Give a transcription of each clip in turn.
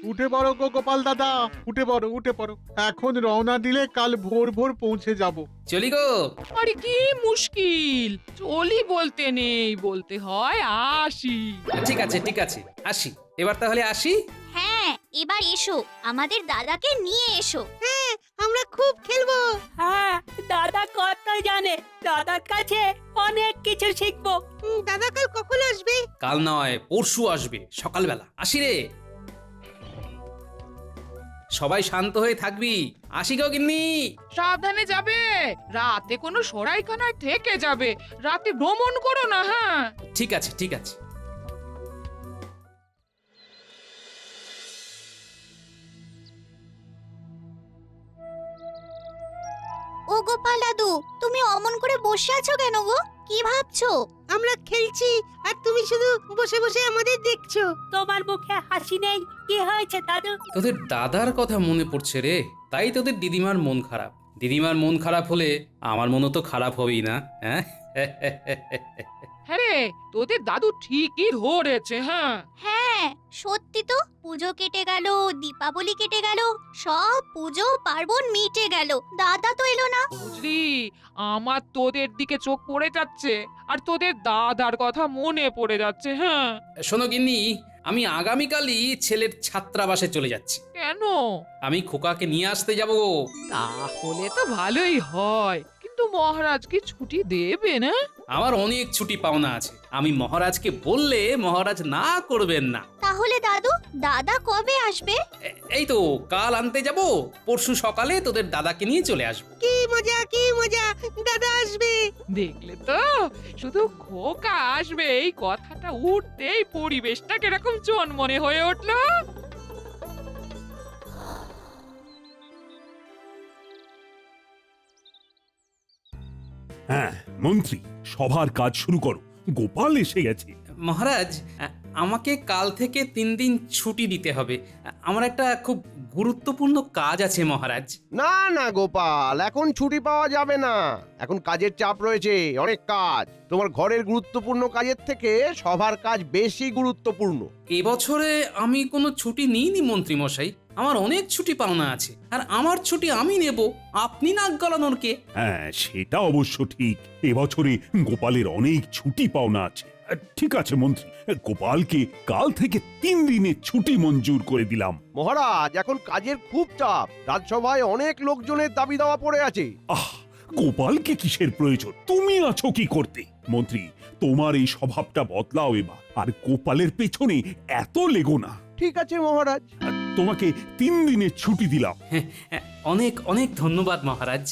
উঠে পড়ো গো গোপাল দাদা, উঠে পড়ো উঠে পড়ো। এখন রওনা দিলে কাল ভোর ভোর পৌঁছে যাব। চলি গো। আরে কি মুশকিল, চলি বলতে নেই, বলতে হয় আসি। ঠিক আছে ঠিক আছে, আসি এবার তাহলে আসি। হ্যাঁ, এবার এসো, আমাদের দাদাকে নিয়ে এসো। হ্যাঁ, আমরা খুব খেলবো। হ্যাঁ, দাদা কত জানে, দাদার কাছে অনেক কিছু শিখবো। দাদা কাল কখন আসবে? কাল নয় পরশু আসবে সকালবেলা, আসি রে। সবাই শান্ত হয়ে থাকবি, আসি গো গিন্নি। সাবধানে যাবে, রাতে কোনো সরাইখানায় থেকে যাবে, রাতে ভ্রমণ করো না। হ্যাঁ, ঠিক আছে ঠিক আছে। ও গোপাল দাদু, তুমি অমন করে বসে আছো কেন গো? কি ভাবছো? আমরা খেলছি আর তুমি শুধু বসে বসে আমাদের দেখছো। তোমার মুখে হাসি নেই, কি হয়েছে দাদু? তোদের দাদার কথা মনে পড়ছে রে, তাই তোদের দিদিমার মন খারাপ। দিদিমার মন খারাপ হলে আমার মনও তো খারাপ হবেই না, হ্যাঁ? হ্যাঁ রে, তোদের দাদু ঠিকই ধরেছে। হ্যাঁ, হ্যাঁ, সত্যি তো, পুজো কেটে গেল, দীপাবলি কেটে গেল, সব পুজো পার্বণ মিটে গেল, দাদা তো এলো না। বুঝলি, আমার তোদের দিকে চোখ পড়ে যাচ্ছে আর তোদের দাদার কথা মনে পড়ে যাচ্ছে। হ্যাঁ, শোনো গিন্নি, আমি আগামীকালই ছেলের ছাত্রাবাসে চলে যাচ্ছি। কেন? আমি খোকাকে নিয়ে আসতে যাব। তাহলে তো ভালোই হয়, কিন্তু মহারাজ কি ছুটি দেবে না? আমার অনেক ছুটি পাওনা আছে, আমি মহারাজকে বললে মহারাজ না করবেন না। তাহলে দাদু, দাদা কবে আসবে? এই তো কাল আনতে যাব, পরশু সকালে তোদের দাদাকে নিয়ে চলে আসবো। কি মজা কি মজা, দাদা আসবে। দেখলে তো, শুধু খোকা আসবে এই কথাটা উঠতেই পরিবেশটা কিরকম চনমনে হয়ে উঠলো। হ্যাঁ মন্ত্রী, সভার কাজ শুরু করো, গোপাল এসে গেছে। মহারাজ, আমাকে কাল থেকে 3 দিন ছুটি দিতে হবে। আমার একটা খুব গুরুত্বপূর্ণ কাজ আছে মহারাজ। না না গোপাল, এখন ছুটি পাওয়া যাবে না, এখন কাজের চাপ রয়েছে, অনেক কাজ। তোমার ঘরের গুরুত্বপূর্ণ কাজের থেকে সভার কাজ বেশি গুরুত্বপূর্ণ। এবছরে আমি কোনো ছুটি নিইনি মন্ত্রী মশাই, আমার অনেক ছুটি পাওনা আছে, আর আমার ছুটি আমি নেব, আপনি নাক গলানোর কে? হ্যাঁ সেটা অবশ্য ঠিক, এবছরে গোপালের অনেক ছুটি পাওনা আছে। ঠিক আছে মন্ত্রী, গোপালকে কাল থেকে 3 দিনের ছুটি মঞ্জুর করে দিলাম। মহারাজ, এখন কাজের খুব চাপ, রাজসভায় অনেক লোকজনের দাবি দাওয়া পড়ে আছে। আহ, গোপালকে কিসের প্রয়োজন, তুমি আছো কি করতে? মন্ত্রী, তোমার এই স্বভাবটা বদলাও এবার, আর গোপালের পেছনে এত লেগো না। ঠিক আছে মহারাজ। তোমাকে 3 দিনের ছুটি দিলাম। অনেক অনেক ধন্যবাদ মহারাজ।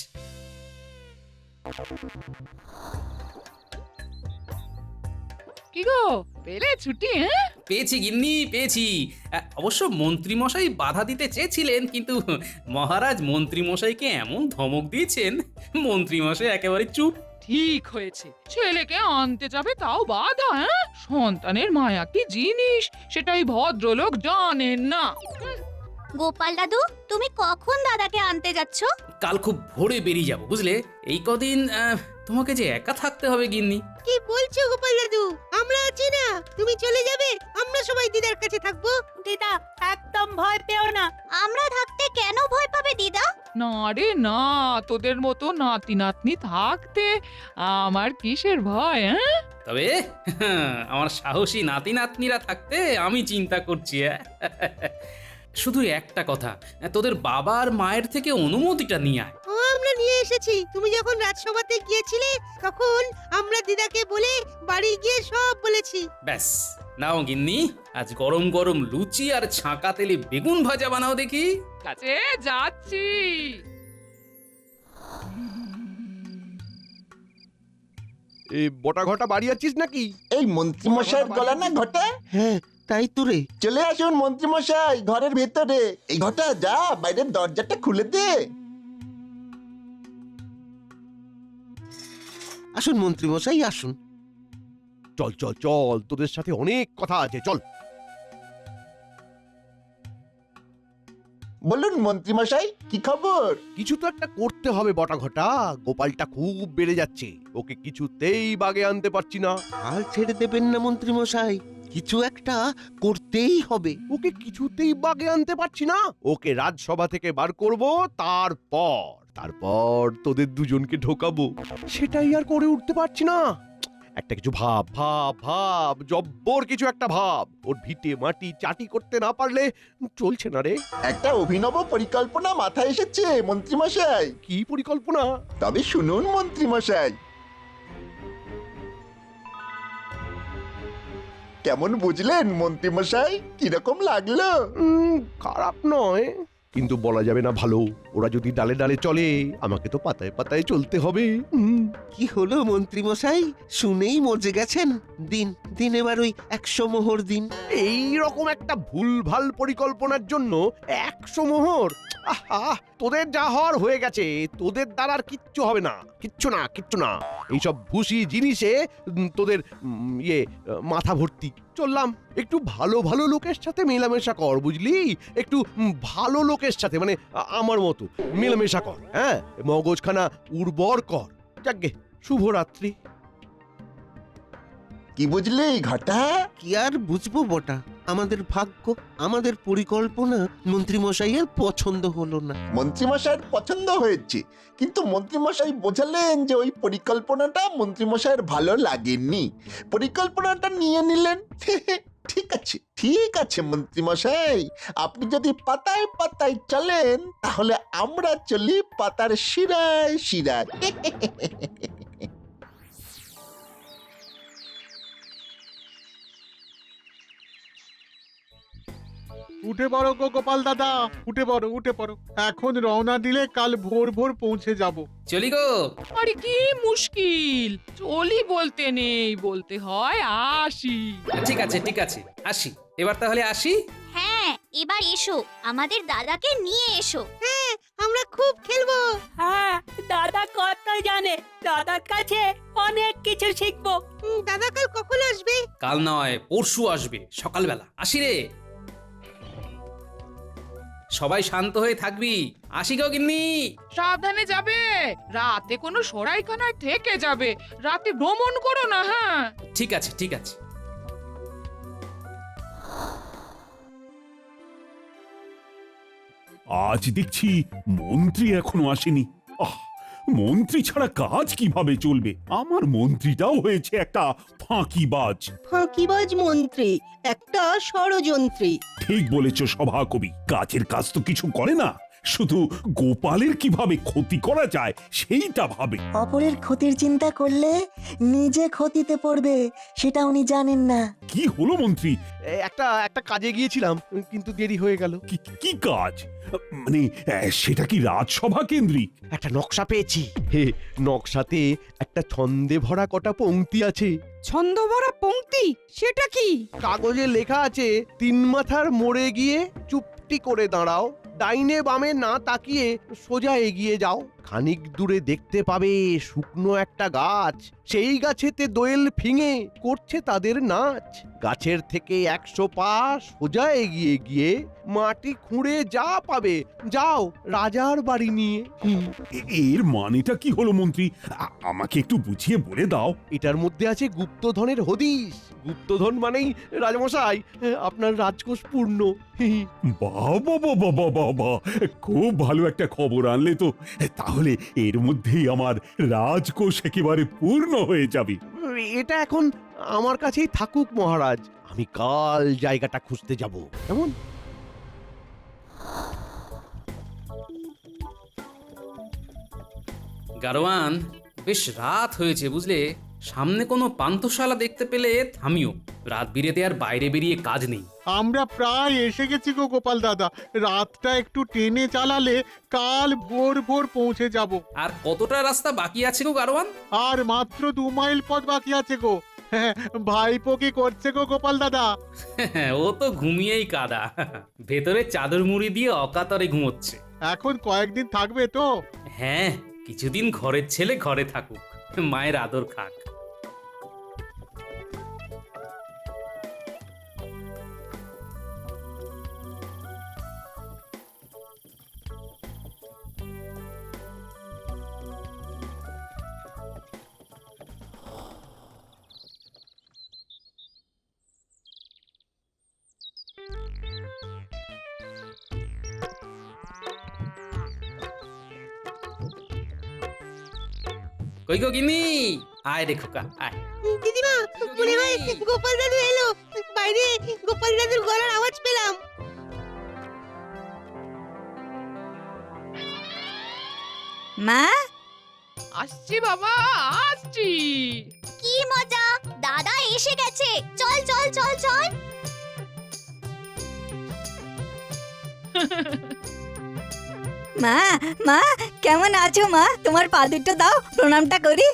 কি গো, পেলে ছুটি? হ্যাঁ, পেয়েছি গিন্নি, পেয়েছি। অবশ্য মন্ত্রী মশাই বাধা দিতে চেয়েছিলেন, কিন্তু মহারাজ মন্ত্রী মশাইকে এমন ধমক দিয়েছেন, মন্ত্রী মশাই একেবারে চুপ। ঠিক হয়েছে, ছেলেকে আনতে যাবে তাও বাধা। হ্যাঁ, সন্তানের মায়া কি জিনিস সেটাই ভদ্রলোক জানেন না। গোপাল দাদু, তুমি কখন দাদাকে আনতে যাচ্ছ? কাল খুব ভোরে বেরিয়ে যাব, বুঝলে? এই কদিন তোমাকে যে একা থাকতে হবে গিন্নি। কি বলছো গোপাল দাদু? আমরা আছি না, তুমি চলে যাবে, আমরা সবাই দিদার কাছে থাকবো। দিদা, একদম ভয় পেও না। আমরা থাকতে কেন ভয় পাবে দিদা? না রে না, তোদের মতো নাতি নাতনি থাকতে আমার কিসের ভয়? হ্যাঁ, তবে আমার সাহসী নাতি নাতনিরা থাকতে আমি চিন্তা করছি। শুধু একটা কথা, তোদের বাবা আর মায়ের থেকে অনুমতিটা নিয়ে আয়। ও, আমরা নিয়ে এসেছি। তুমি যখন রাজসভাতে গিয়েছিলে তখন আমরা দিদাকে বলে বাড়ি গিয়ে সব বলেছি। ব্যাস, নাও গিন্নি, আজ গরম গরম লুচি আর ছাঁকা তেলে বেগুন ভাজা বানাও দেখি। কাছে যাচ্ছি। এই বটা ঘটা বাড়ি আছিস নাকি? এই মন্ত্রীমশাইয়ের গলা না ঘটা? হ্যাঁ তাই তো রে। চলে আসুন মন্ত্রীমশাই, ঘরের ভেতরে। এই ঘটা, যা বাইরের দরজাটা খুলে দে। আসুন মন্ত্রী মশাই আসুন। চল চল চল, তোদের সাথে অনেক কথা আছে, চল। বলুন মন্ত্রীমশাই, কি খবর? কিছু তো একটা করতে হবে বটা ঘটা, গোপালটা খুব বেড়ে যাচ্ছে, ওকে কিছুতেই বাগে আনতে পারছি না। হাল ছেড়ে দেবেন না মন্ত্রী মশাই, কিছু একটা করতেই হবে। ওকে কিছুতেই বাগে আনতে পারছি না। ওকে রাজসভা থেকে বার করব, তারপর তোদের দুজনকে ঢোকাবো। সেটাই আর করে উঠতে পারছি না। একটা কিছু ভাব জব্বর কিছু একটা ভাব। ওর ভিটে মাটি চাটি করতে না পারলে চলছে না রে। একটা অভিনব পরিকল্পনা মাথায় এসেছে মন্ত্রীমশাই। কি পরিকল্পনা? তবে শুনুন মন্ত্রীমশাই। কেমন বুঝলেন মন্ত্রীমশাই? কিরকম লাগলো? খারাপ নয়, কিন্তু বলা যাবে না ভালো। ওরা যদি ডালে ডালে চলে, আমাকে তো পাতায় পাতায় চলতে হবে। কি হলো মন্ত্রীমশাই, শুনেই মজে গেছেন? দিন দিন এবার ওই 100 মোহর দিন। এই রকম একটা ভুলভাল পরিকল্পনার জন্য 100 মোহর? আহা, তোদের যা হওয়ার হয়ে গেছে। তোদের দ্বারা আর কিচ্ছু হবে না, কিচ্ছু না। এইসব ভুসি জিনিসে তোদের মাথা ভর্তি। চললাম। একটু ভালো ভালো লোকের সাথে মেলামেশা কর, বুঝলি? একটু ভালো লোকের সাথে, মানে আমার মতো মেলামেশা কর। হ্যাঁ, মগজখানা উর্বর কর। যাকগে, শুভরাত্রি। কি বুঝলি ঘটা? কি আর বুঝবো বটা, আমাদের ভাগ্য, আমাদের পরিকল্পনা মন্ত্রীমশাইয়ের পছন্দ হলো না। মন্ত্রীমশাইয়ের পছন্দ হয়েছে, কিন্তু মন্ত্রীমশাই বোঝালেন যে ওই পরিকল্পনাটা মন্ত্রীমশাইয়ের ভালো লাগেনি। পরিকল্পনাটা নিয়ে নিলেন। ঠিক আছে মন্ত্রীমশাই, আপনি যদি পাতায় পাতায় চলেন, তাহলে আমরা চলি পাতার শিরায় শিরায়। উঠে পড়ো গো গোপাল দাদা, উঠে পড়ো। এখন রওনা দিলে কাল ভোর ভোর পৌঁছে যাব। চলি গো। আরে কি মুশকিল, চলি বলতে নেই, বলতে হয় আসি। ঠিক আছে, আসি। এবার তাহলে আসি। হ্যাঁ, এবার এসো, আমাদের দাদাকে নিয়ে এসো। হ্যাঁ, আমরা খুব খেলবো। হ্যাঁ, দাদা কত জানে, দাদার কাছে অনেক কিছু শিখবো। দাদা কাল কখন আসবে? কাল নয়, পরশু আসবে সকালবেলা। আসি রে। সবাই শান্ত হয়ে থাকবি। আসি গো গিন্নি। সাবধানে যাবে, রাতে কোনো সরাইখানায় থেকে যাবে, রাতে ভ্রমণ করো না। হ্যাঁ, ঠিক আছে। আজ দেখছি মন্ত্রী এখনো আসেনি। মন্ত্রী ছাড়া কাজ কিভাবে চলবে? আমার মন্ত্রীটাও হয়েছে একটা ফাঁকিবাজ। ফাঁকিবাজ মন্ত্রী, একটা ষড়যন্ত্রী। ঠিক বলেছ সভাকবি, কাজের কাজ তো কিছু করে না, শুধু গোপালের কিভাবে ক্ষতি করা যায় সেইটা ভাবে। অপরের ক্ষতির চিন্তা করলে নিজে ক্ষতিতে পড়বে, সেটা উনি জানেন না। কি হলো মন্ত্রী? একটা কাজে গিয়েছিলাম, কিন্তু দেরি হয়ে গেল। কি কাজ? মানে সেটা কি রাজসভা কেন্দ্রিক? একটা নকশা পেয়েছি। নকশাতে একটা ছন্দে ভরা কটা পংক্তি আছে। ছন্দ ভরা পংক্তি? সেটা কি? কাগজে লেখা আছে, 3 মাথার মোড়ে গিয়ে চুপটি করে দাঁড়াও, ডাইনে বামে না তাকিয়ে সোজা এগিয়ে যাও। খানিক দূরে দেখতে পাবে শুকনো একটা গাছ, সেই গাছেতে দোয়েল ফিঙে করছে তাদের নাচ। গাছের থেকে 100 পা সোজা এগিয়ে গিয়ে মাটি খুঁড়ে যা পাবে যাও রাজার বাড়ি নিয়ে। এর মানেটা কি হলো মন্ত্রী? আমাকে একটু বুঝিয়ে বলে দাও। এটার মধ্যে আছে গুপ্তধনের হদিশ। গুপ্তধন মানেই রাজমশাই আপনার রাজকোষ পূর্ণ। বাবা, খুব ভালো একটা খবর আনলে তো। তাহলে এর মধ্যেই আমার রাজকোষ একেবারে পূর্ণ হয়ে যাবে। এটা এখন আমার কাছেই থাকুক মহারাজ, আমি কাল জায়গাটা খুঁজতে যাব। কেমন? গারোয়ান, বেশ রাত হয়েছে বুঝলে। সামনে কোনো পান্থশালা দেখতে পেলে থামিও। রাত বিরেতে আর বাইরে বেরিয়ে কাজ নেই। আমরা প্রায় এসে গেছি গো গোপাল দাদা, রাতটা একটু টেনে চালালে কাল ভোর ভোর পৌঁছে যাব। আর কতটা রাস্তা বাকি আছে গো গারোয়ান? আর মাত্র 2 মাইল পথ বাকি আছে গো। ভাইপো কি করছে গো গোপাল দাদা? ও তো ঘুমিয়েই কাদা। ভেতরে চাদর মুড়ি দিয়ে অকাতরে ঘুমোচ্ছে। এখন কয়েকদিন থাকবে তো? হ্যাঁ, কিছুদিন ঘরের ছেলে ঘরে থাকুক, মায়ের আদর খাক। কই গো গিন্নি, আয় রে খোকা আয়। দিদিমা মনে হয় গোপাল দাদু এলো, বাইরে গোপাল দাদুর গলার আওয়াজ পেলাম। মা, আসছি বাবা, আসছি। কি মজা, দাদা এসে গেছে। চল চল চল চল। মা, মা কেমন আছো মা? তোমার পা দুটো দাও, প্রণামটা করি।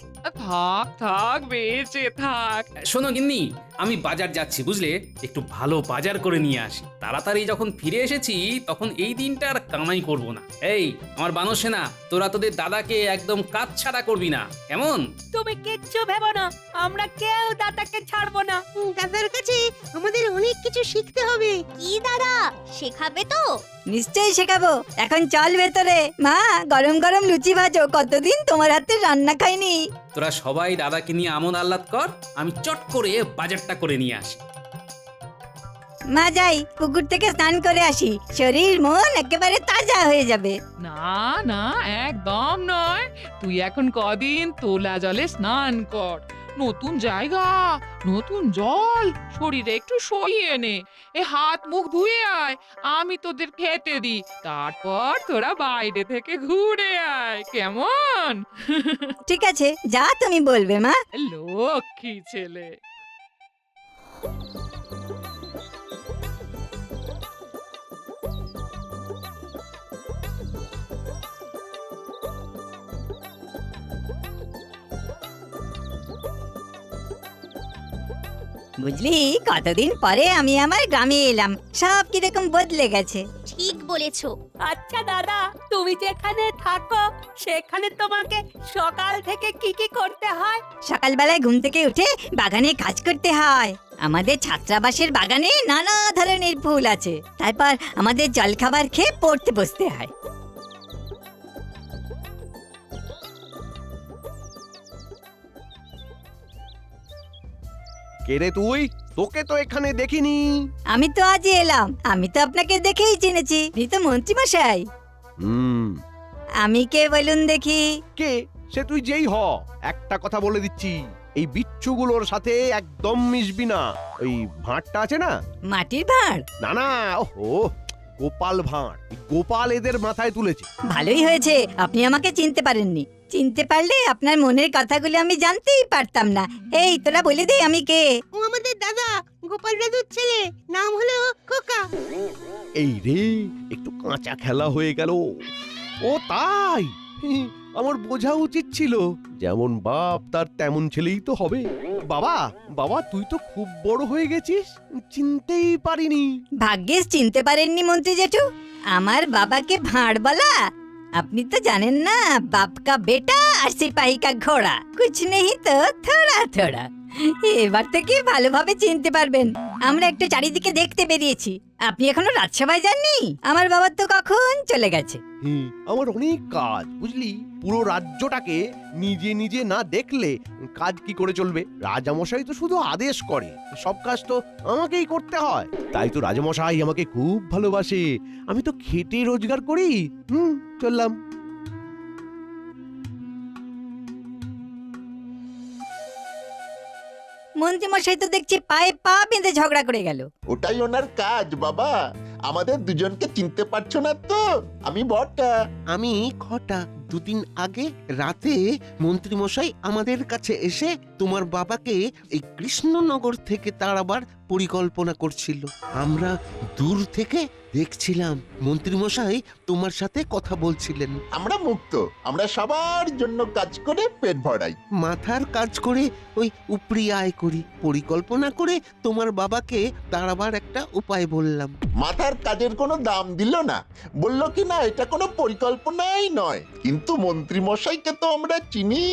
থাক থাক, বেঁচে থাক। শোনো গিন্নি, আমি বাজার যাচ্ছি বুঝলে, একটু ভালো বাজার করে নিয়ে আসি। তাড়াতাড়ি যখন ফিরে এসেছি তখন এই দিনটা আর কামাই করব না। এই আমার বানর সেনা, তোরা তোদের দাদাকে একদম কাজ ছাড়া করবি না, কেমন? তুমি কিচ্ছু ভেবো না, আমরা কেউ দাদাকে ছাড়বো না। দাদার কাছে আমাদের অনেক কিছু শিখতে হবে। কি দাদা, শেখাবে তো? নিশ্চয়ই শেখাবো। এখন চল ভেতরে। মা, গরম গরম লুচি ভাজো, কতদিন তোমার হাতে রান্না খাইনি। তোরা সবাই দাদাকে নিয়ে আমোদ আহ্লাদ কর, আমি চট করে বাজারটা করে নিয়ে আসি। মা যাই, পুকুর থেকে স্নান করে আসি, শরীর মন একেবারে তাজা হয়ে যাবে। না না, একদম নয়। তুই এখন কদিন তোলা জলে স্নান কর। নতুন জায়গা, নতুন জল, শরীরে একটু সইয়ে নে। এ হাত মুখ ধুয়ে আয়, আমি তোদের খেতে দিই। তারপর তোরা বাইরে থেকে ঘুরে আয়, কেমন? ঠিক আছে, যা তুমি বলবে মা। লক্ষ্মী ছেলে। বুঝলি, কতদিন পরে আমি আমার গ্রামে এলাম, সব কিরকম বদলে গেছে। ঠিক বলেছো। আচ্ছা দাদা, তুমি যেখানে থাকো সেখানে তোমাকে সকাল থেকে কি কি করতে হয়? সকালবেলায় ঘুম থেকে উঠে বাগানে কাজ করতে হয়। আমাদের ছাত্রাবাসের বাগানে নানা ধরনের ফুল আছে। তারপর আমাদের জলখাবার খেয়ে পড়তে বসতে হয়। কে রে তুই? তোকে তো এখানে দেখিনি। আমি তো আজই এলাম, আমি তো আপনাকে দেখেই চিনেছি। আপনি তো মন্ত্রী মশাই। হুম। আমি কে বলুন দেখি? কে সে তুই যেই হ, একটা কথা বলে দিচ্ছি, এই বিচ্ছুগুলোর সাথে একদম মিশবি না। ওই ভাঁড়টা আছে না? মাটির ভাঁড়? না না, ওহো, গোপাল ভাঁড়। গোপাল এদের মাথায় তুলেছে। ভালোই হয়েছে আপনি আমাকে চিনতে পারেননি। চিনতে পারলে আপনার মনের কথাগুলো আমি জানতেই পারতাম না। এই তোরা বলে দে আমি কে। ও আমাদের দাদা, গোপাল দাদুর ছেলে, নাম হলো খোকা। এই রে, একটু কাঁচা খেলা হয়ে গেল। ও তাই, আমার বোঝা উচিত ছিল। যেমন বাপ তার তেমন ছেলেই তো হবে। বাবা, বাবা তুই তো খুব বড় হয়ে গেছিস, চিনতেই পারিনি। ভাগ্যিস চিনতে পারেননি মন্ত্রী জেঠু। আমার বাবাকে ভাঁড় বলা? আপনি তো জানেন না, বাপ কা বেটা আর সিপাহী কা ঘোড়া, কুছ নেহি তো থোড়া থোড়া। এবার থেকে ভালোভাবে চিনতে পারবেন। আমরা একটু চারিদিকে দেখতে বেরিয়েছি। আপনি এখনো রাজসভায় যাননি? আমার বাবা তো কখন চলে গেছে। আমার অনেক কাজ, বুঝলি। পুরো রাজ্যটাকে নিজে নিজে না দেখলে কাজ কি করে চলবে? রাজামশাই তো শুধু আদেশ করে, সব কাজ তো আমাকেই করতে হয়। তাই তো রাজামশাই আমাকে খুব ভালোবাসে। আমি তো খেটে রোজগার করি। চললাম। মন্ত্রী মশাই তো দেখছি পায়ে পা বেঁধে ঝগড়া করে গেল। ওটাই ওনার কাজ বাবা। আমাদের দুজনকে চিনতে পারছো না তো? আমি বড়টা। আমি খটা। দুদিন আগে রাতে মন্ত্রী মশাই আমাদের কাছে এসে তোমার বাবাকে এই কৃষ্ণনগর থেকে তাড়াবার পরিকল্পনা করছিল। আমরা দূর থেকে দেখছিলাম। মন্ত্রী মশাই তোমার সাথে কথা বলছিলেন। আমরা মুক্ত, আমরা সবার জন্য কাজ করে পেট ভরাই। মাথার কাজ করে ওই উপরি আয় করি। পরিকল্পনা করে তোমার বাবাকে তাড়াবার একটা উপায় বললাম। মাথার কাজের কোনো দাম দিল না, বলল কি না এটা কোনো পরিকল্পনাই নয়। কিন্তু মন্ত্রী মশাইকে তো আমরা চিনি,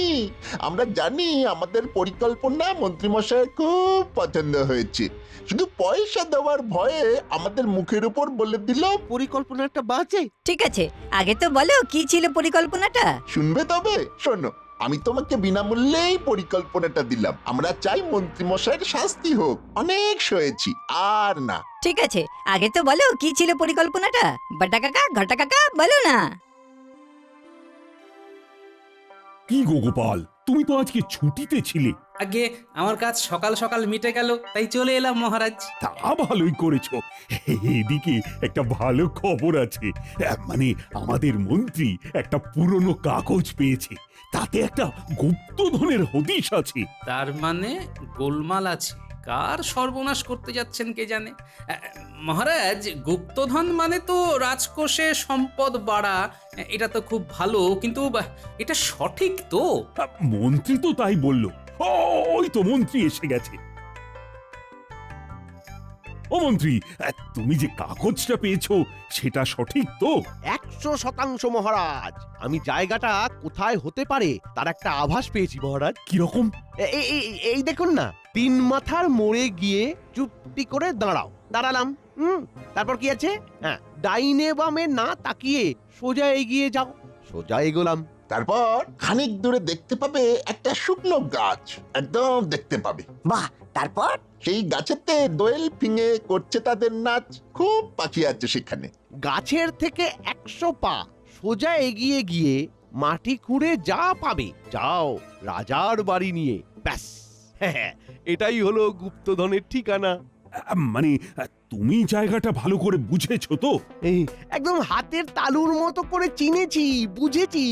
আমরা জানি আমাদের পরিকল্পনা মন্ত্রী মশাইয়ের খুব পছন্দ হয়েছে। শুধু পয়সা দেওয়ার ভয়ে আমাদের মুখের উপর বলে দিল পরিকল্পনাটা বাজে। ঠিক আছে, আগে তো বলো কি ছিল পরিকল্পনাটা। শুনবে তবে? শোনো, আমি তোমাকে বিনামূল্যেই পরিকল্পনাটা দিলাম। আমরা চাই মন্ত্রী মশাইয়ের শাস্তি হোক, অনেক সয়েছি, আর না। ঠিক আছে, আগে তো বলো কি ছিল পরিকল্পনাটা। বড়টা কাকা, ঘটা কাকা, বলো না। কি গো গোপাল, তুমি তো আজকে ছুটিতে ছিলে। আগে আমার কাজ সকাল সকাল মিটে গেল, তাই চলে এলাম মহারাজ। তা ভালোই করেছো। এদিকে একটা ভালো খবর আছে, মানে আমাদের মন্ত্রী একটা পুরনো কাগজ পেয়েছে, তাতে একটা গুপ্তধনের হদিশ আছে। তার মানে গোলমাল আছে। কার সর্বনাশ করতে যাচ্ছেন কে জানে। মহারাজ, গুপ্তধন মানে তো রাজকোষে সম্পদ বাড়া, এটা তো খুব ভালো, কিন্তু এটা সঠিক তো? মন্ত্রী তো তাই বললো। ওই তো মন্ত্রী এসে গেছে। ও মন্ত্রী, তুমি যে কাগজটা পেয়েছো সেটা সঠিক তো? 100% মহারাজ। আমি জায়গাটা কোথায় হতে পারে তার একটা আভাস পেয়েছি মহারাজ। কিরকম? এই দেখুন না, 3 মাথার মোড়ে গিয়ে চুপটি করে দাঁড়ালাম। তারপর কি আছে? হ্যাঁ, ডাইনে বামে না তাকিয়ে সোজা এগিয়ে যাও। সোজা এগোলাম। তারপর খানিক দূরে দেখতে পাবে একটা শুকনো গাছ, একদম দেখতে পাবে। বাহ, তারপর? সেই গাছেতে দোয়েল ফিঙে করছে তাদের নাচ। খুব পাখি আছে সেখানে। গাছের থেকে 100 পা সোজা এগিয়ে গিয়ে মাটি খুঁড়ে যা পাবে, যাও রাজার বাড়ি নিয়ে। ব্যাস, হ্যাঁ, এটাই হলো গুপ্তধনের ঠিকানা। মানে তুমি জায়গাটা ভালো করে বুঝেছো তো? এই একদম হাতের তালুর মতো করে চিনেছি, বুঝেছি।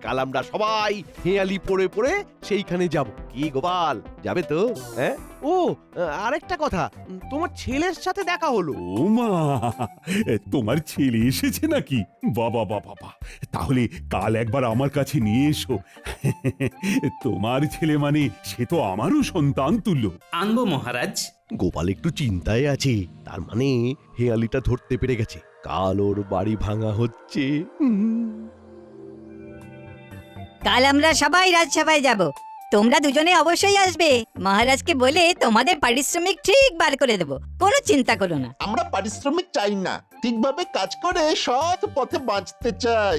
কাল আমরা সবাই হেয়ালি পড়ে পড়ে সেইখানে যাব। কি গোপাল, যাবে তো? হ্যাঁ। ও, আরেকটা কথা, তোমার ছেলের সাথে দেখা হলো। ও মা, তোমার ছেলে এসেছে নাকি? বাবা বাবা বাবা, তাহলে কাল একবার আমার কাছে নিয়ে এসো। তোমার ছেলে মানে সে তো আমারও সন্তান তুল্য। আনবো মহারাজ। গোপাল একটু চিন্তায় আছে, তার মানে হেয়ালিটা ধরতে পেরে গেছে। কাল ওর বাড়ি ভাঙা হচ্ছে। কাল আমরা সবাই রাজসভায় যাব। তোমরা দুজনে অবশ্যই আসবে। মহারাজকে বলে তোমাদের পারিশ্রমিক ঠিক বার করে দেব, কোনো চিন্তা করো না। আমরা পারিশ্রমিক চাই না, ঠিকভাবে কাজ করে সৎ পথে বাঁচতে চাই।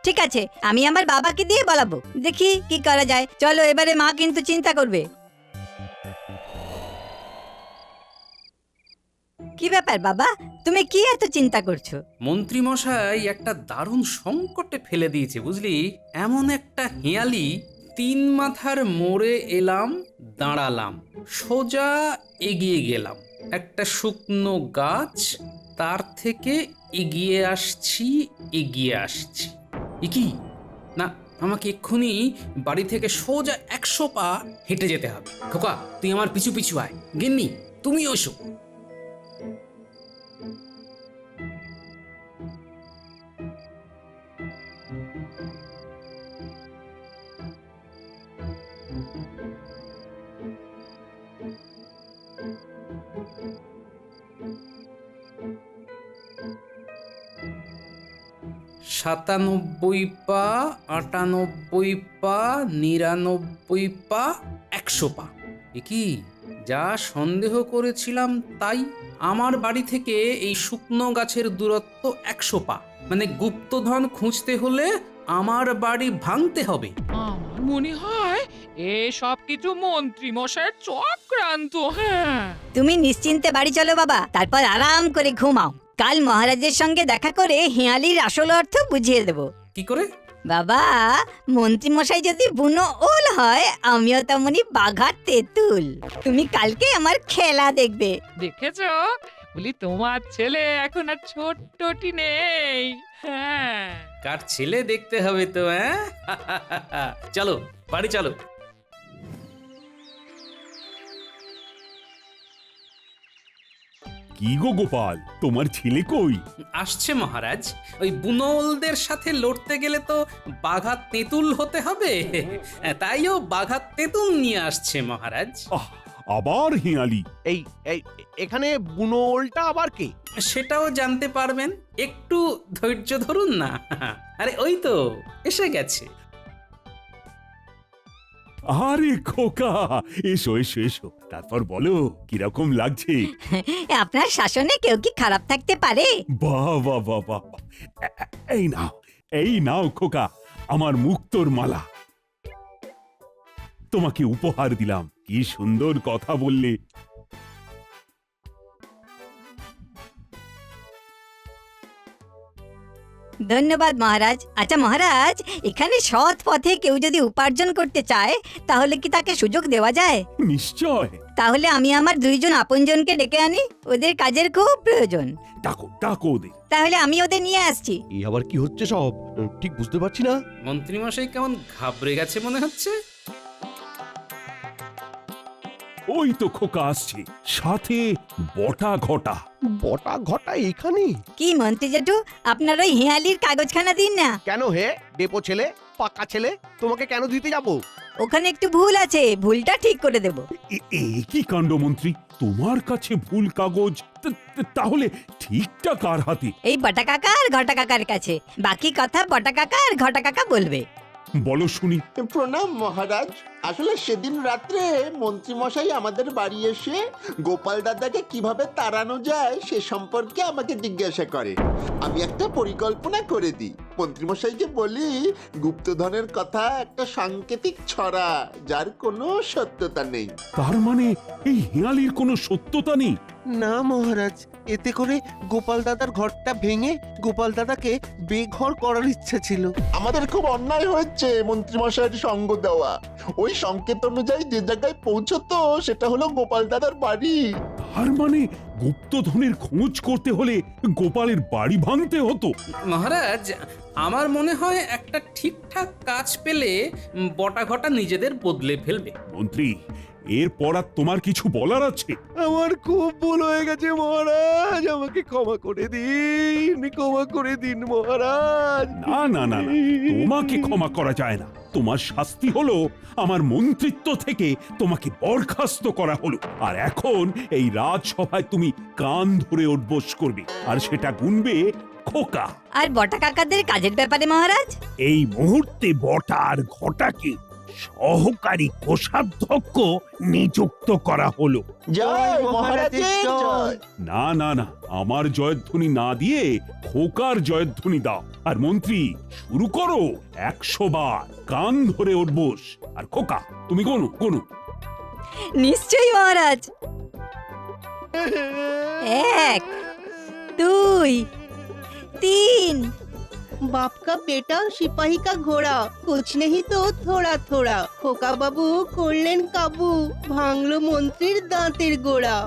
ঠিক আছে, আমি আমার বাবাকে দিয়ে বলাবো, দেখি কি করা যায়। চলো এবারে, মা কিন্তু চিন্তা করবে। কি ব্যাপার বাবা, তুমি কি এত চিন্তা করছো? মন্ত্রী মশাই একটা দারুণ সংকটে ফেলে দিয়েছে বুঝলি। এমন একটা হেয়ালি, 3 মাথার মোড়ে এলাম, দাঁড়ালাম, সোজা এগিয়ে গেলাম, একটা শুকনো গাছ, তার থেকে এগিয়ে আসছি। কি না, আমাকে এক্ষুনি বাড়ি থেকে সোজা 100 পা হেঁটে যেতে হবে। খোকা, তুই আমার পিছু পিছু আয়। গিন্নি, তুমিও এসো। সাতানব্বই পা, 98 পা, 99 পা, 100 পা। কি যা সন্দেহ করেছিলাম তাই। আমার বাড়ি থেকে এই শুকনো গাছের দূরত্ব 100 পা, মানে গুপ্তধন খুঁজতে হলে আমার বাড়ি ভাঙতে হবে। আমার মনে হয় সব কিছু মন্ত্রী মশাইয়ের চক্রান্ত। হ্যাঁ, তুমি নিশ্চিন্তে বাড়ি চলো বাবা, তারপর আরাম করে ঘুমাও। কাল মহারাজের সঙ্গে দেখা করে হেয়ালির আসল অর্থ বুঝিয়ে দেব। কি করে? বাবা, মন্ত্রী মশাই যদি বুনো ওল হয়, আমিও তেমনি বাঘা তেঁতুল। তুমি কালকে আমার খেলা দেখবে। দেখেছো, বলি তোমার ছেলে এখন আর ছোট্টটি নেই। হ্যাঁ, কার ছেলে দেখতে হবে তো? হ্যাঁ, চলো বাড়ি চলো। কি গো গোপাল, তোমার ছেলে কই? আসছে মহারাজ। ওই বুনোলদের সাথে লড়তে গেলে তো বাঘা তেঁতুল হতে হবে, তাইও বাঘা তেঁতুল নিয়ে আসছে মহারাজ। আবার হেয়ালি? এই এখানে বুনোলটা আবার কে? সেটাও জানতে পারবেন, একটু ধৈর্য ধরুন না। আরে ওই তো এসে গেছে। আরে খোকা, এসো এসো এসো, তারপর বলো কিরকম লাগছে? আপনার শাসনে কেউ কি খারাপ থাকতে পারে? বাহ বাহ বাহ বাহ, এই নাও খোকা, আমার মুক্তোর মালা। তোমাকে উপহার দিলাম। কি সুন্দর কথা বললে। ধন্যবাদ মহারাজ। আচ্ছা মহারাজ, এখানে সৎ পথে কেউ যদি উপার্জন করতে চায় তাহলে কি তাকে সুযোগ দেওয়া যায়? নিশ্চয়। তাহলে আমি আমার 2 জন আপনজনকে ডেকে আনি, ওদের কাজের খুব প্রয়োজন। ডাকো ডাকো ওদের। তাহলে আমি ওদের নিয়ে আসছি। এই আবার কি হচ্ছে সব ঠিক বুঝতে পারছি না। মন্ত্রীমশাই কেমন ঘাবড়ে গেছে মনে হচ্ছে। ওই তো খোকা আসছে, সাথে বটা ঘটা। বটা ঘটা এখানে? কি মন্ত্রী জেঠু, আপনার ওই হেয়ালির কাগজখানা দিন না। কেন হে ডেপো ছেলে, পাকা ছেলে, তোমাকে কেন দিতে যাব? ওখানে একটু ভুল আছে, ভুলটা ঠিক করে দেব। কি কাণ্ড মন্ত্রী, তোমার কাছে ভুল কাগজ? তাহলে ঠিকটা কার হাতে? এই বটা কাকা আর ঘটা কাকার কাছে। বাকি কথা বটা কাকা আর ঘটা কাকা বলবে। বলো শুনি। প্রণাম মহারাজ। আসলে সেদিন রাত্রে মন্ত্রীমশাই আমাদের বাড়ি এসে গোপাল দাদাকে কিভাবে তাড়ানো যায় সে সম্পর্কে আমাকে জিজ্ঞাসা করে। আমি একটা পরিকল্পনা করে দিই। মন্ত্রীমশাইকে বলি গুপ্তধনের কথা একটা সাংকেতিক ছড়া, যার কোনো সত্যতা নেই। তার মানে এই হেঁয়ালির কোনো সত্যতা নেই? না মহারাজ, এতে করে গোপাল দাদার ঘরটা ভেঙে গোপাল দাদাকে বেঘর করার ইচ্ছা ছিল। আমাদের খুব অন্যায় হয়েছে মন্ত্রীমশাইয়ের সঙ্গ দেওয়া। ওই সংকেত অনুযায়ী যে জায়গায় পৌঁছতো সেটা হলো গোপাল দাদার বাড়ি। তার মানে গুপ্তধনের খোঁজ করতে হলে গোপালের বাড়ি ভাঙতে হতো? মহারাজ, আমার মনে হয় একটা ঠিকঠাক কাজ পেলে বটা ঘটা নিজেদের বদলে ফেলবে। মন্ত্রী, এরপর আর তোমার কিছু বলার আছে? আমার খুব ভুল হয়ে গেছে মহারাজ, আমাকে ক্ষমা করে দিন, ক্ষমা করে দিন মহারাজ। না না না না, তোমাকে ক্ষমা করা যায় না। তোমার শাস্তি হলো আমার মন্ত্রিত্ব থেকে তোমাকে বরখাস্ত করা হলো। আর এখন এই রাজসভায় তুমি কান ধরে উঠবোস করবে, আর সেটা গুনবে খোকা। আর বটা কাকাদের কাজের ব্যাপারে মহারাজ? এই মুহূর্তে বটা আর ঘটাকে সহকারী কোষাধ্যক্ষ নিযুক্ত করা হলো। জয় মহারাজের জয়। না না না, আমার জয়ধ্বনি না দিয়ে খোকার জয়ধ্বনি দাও। আর মন্ত্রী, শুরু করো 100 বার কান ধরে উঠবোস। আর খোকা, তুমি গোনো গোনো। নিশ্চয়ই মহারাজ। 1 2 3। बाप का बेटा सिपाही का घोड़ा, कुछ नहीं तो थोड़ा थोड़ा। খোকা বাবু করলেন কাবু, ভাঙলো মন্ত্রীর দাঁতের গোড়া।